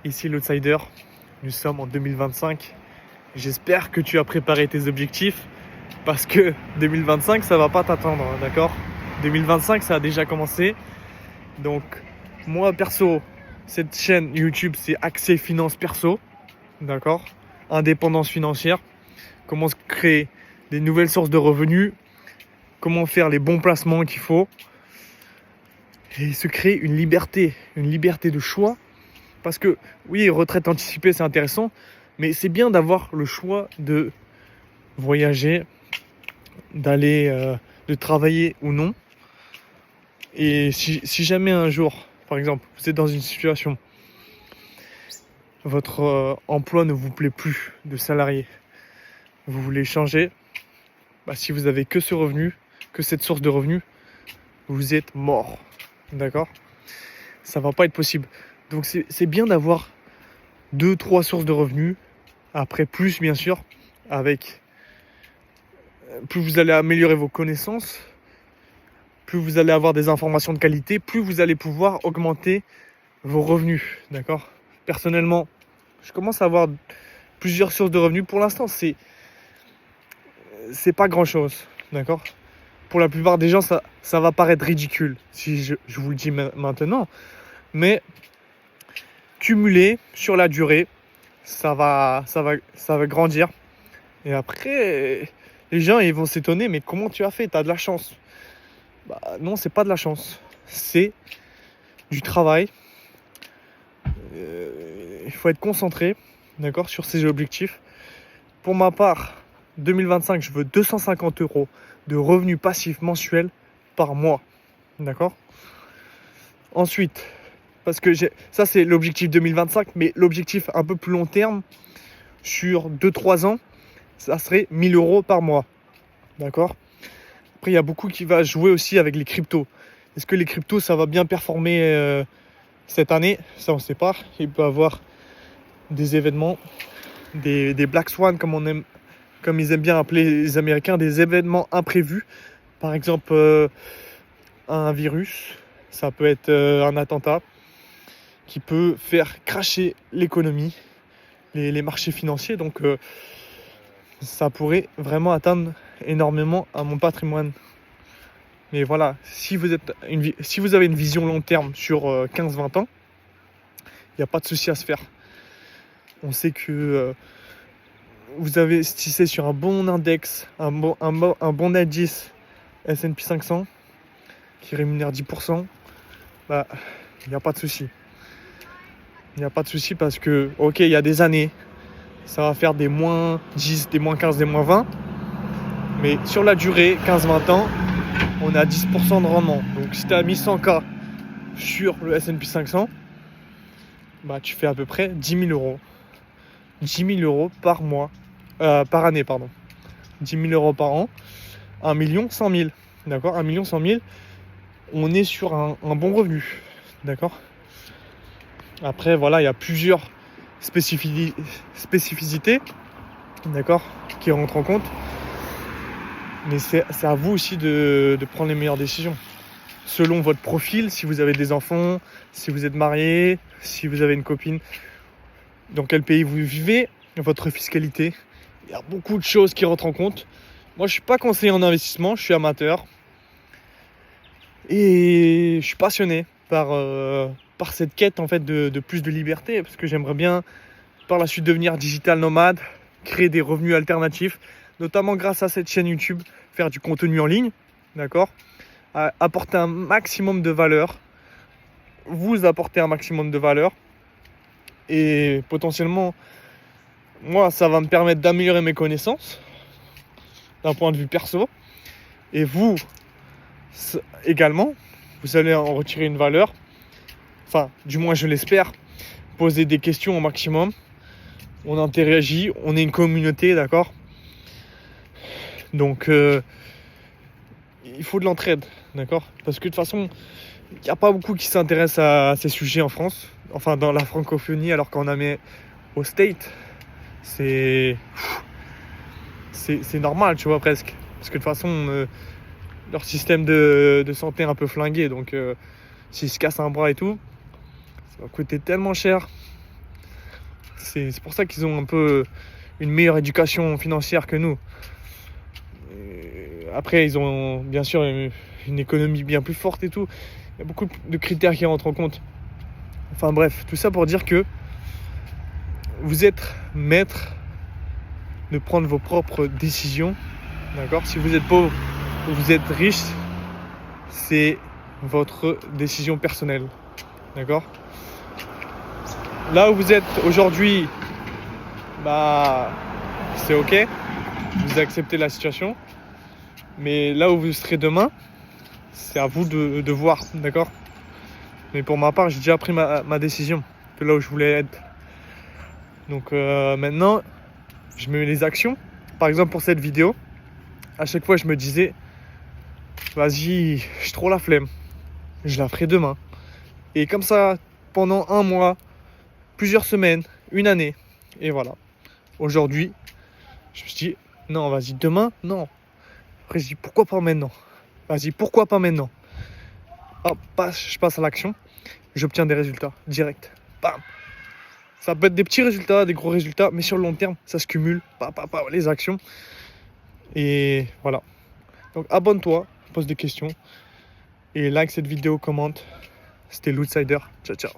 ici l'Outsider. Nous sommes en 2025. J'espère que tu as préparé tes objectifs parce que 2025, ça va pas t'attendre, d'accord? 2025, ça a déjà commencé. Donc, moi, perso, cette chaîne YouTube, c'est axé finance perso, d'accord? Indépendance financière. Comment se créer des nouvelles sources de revenus. Comment faire les bons placements qu'il faut. Et se créer une liberté de choix. Parce que, oui, retraite anticipée, c'est intéressant, mais c'est bien d'avoir le choix de voyager, d'aller, de travailler ou non. Et si jamais un jour, par exemple, vous êtes dans une situation, votre emploi ne vous plaît plus de salarié, vous voulez changer, si vous avez que ce revenu, que cette source de revenus, vous êtes mort, d'accord? Ça va pas être possible. Donc c'est bien d'avoir 2-3 sources de revenus, après plus bien sûr, avec plus vous allez améliorer vos connaissances, plus vous allez avoir des informations de qualité, plus vous allez pouvoir augmenter vos revenus, d'accord? Personnellement, je commence à avoir plusieurs sources de revenus. Pour l'instant, c'est pas grand chose, d'accord? Pour la plupart des gens, ça va paraître ridicule si je vous le dis maintenant, mais cumulé sur la durée, ça va grandir. Et après, les gens ils vont s'étonner, mais comment tu as fait? Tu as de la chance. Non, c'est pas de la chance, c'est du travail. Il faut être concentré, d'accord, sur ses objectifs. Pour ma part, 2025, je veux 250 € de revenus passifs mensuels par mois, d'accord. Ensuite, parce que ça c'est l'objectif 2025, mais l'objectif un peu plus long terme, sur 2-3 ans, ça serait 1000 € par mois, d'accord. Après, il y a beaucoup qui va jouer aussi avec les cryptos. Est-ce que les cryptos, ça va bien performer cette année? Ça, on ne sait pas. Il peut y avoir des événements, des Black Swan, comme ils aiment bien appeler les Américains, des événements imprévus. Par exemple, un virus, ça peut être un attentat qui peut faire crasher l'économie, les marchés financiers. Donc, ça pourrait vraiment atteindre énormément à mon patrimoine. Mais voilà, si vous avez une vision long terme sur 15-20 ans, il n'y a pas de souci à se faire. On sait que vous avez investissé sur un bon index, un bon indice S&P 500 qui rémunère 10%, il n'y a pas de souci. Il n'y a pas de souci parce que, ok, il y a des années, ça va faire des moins 10, des moins 15, des moins 20. Mais sur la durée, 15-20 ans, on a 10% de rendement. Donc si tu as mis 100K sur le S&P 500, tu fais à peu près 10 000 €. 10 000 € par mois, par année, pardon. 10 000 € par an, 1 100 000 000. D'accord, 1 100 000 000, on est sur un bon revenu. D'accord. Après, voilà, il y a plusieurs spécificités, d'accord, qui rentrent en compte. Mais c'est à vous aussi de prendre les meilleures décisions. Selon votre profil, si vous avez des enfants, si vous êtes marié, si vous avez une copine, dans quel pays vous vivez, votre fiscalité. Il y a beaucoup de choses qui rentrent en compte. Moi, je ne suis pas conseiller en investissement, je suis amateur. Et je suis passionné par cette quête en fait de plus de liberté, parce que j'aimerais bien par la suite devenir digital nomade, créer des revenus alternatifs, notamment grâce à cette chaîne YouTube, faire du contenu en ligne, d'accord, apporter un maximum de valeur, vous apporter un maximum de valeur, et potentiellement, moi, ça va me permettre d'améliorer mes connaissances d'un point de vue perso, et vous également, vous allez en retirer une valeur, enfin, du moins je l'espère, poser des questions au maximum, on interagit, on est une communauté, d'accord. Donc, il faut de l'entraide, d'accord. Parce que de toute façon, il n'y a pas beaucoup qui s'intéressent à ces sujets en France, enfin dans la francophonie, alors qu'en Amérique, au State, c'est normal, tu vois, presque. Parce que de toute façon, leur système de santé est un peu flingué, donc s'ils se cassent un bras et tout, ça va coûter tellement cher. C'est pour ça qu'ils ont un peu une meilleure éducation financière que nous. Après, ils ont bien sûr une économie bien plus forte et tout. Il y a beaucoup de critères qui rentrent en compte. Enfin bref, tout ça pour dire que vous êtes maître de prendre vos propres décisions. D'accord ? Si vous êtes pauvre ou vous êtes riche, c'est votre décision personnelle. D'accord ? Là où vous êtes aujourd'hui, c'est ok. Vous acceptez la situation. Mais là où vous serez demain, c'est à vous de voir. D'accord ? Mais pour ma part, j'ai déjà pris ma décision de là où je voulais être. Donc maintenant, je mets les actions. Par exemple, pour cette vidéo, à chaque fois, je me disais, vas-y, j'ai trop la flemme. Je la ferai demain. Et comme ça, pendant un mois, plusieurs semaines, une année. Et voilà. Aujourd'hui, je me suis dit, non, vas-y, demain, non. Après, je dis, pourquoi pas maintenant ? Vas-y, pourquoi pas maintenant ? Hop, je passe à l'action. J'obtiens des résultats directs. Bam. Ça peut être des petits résultats, des gros résultats, mais sur le long terme, ça se cumule. Les actions. Et voilà. Donc abonne-toi, pose des questions. Et like cette vidéo, commente. C'était l'Outsider. Ciao, ciao.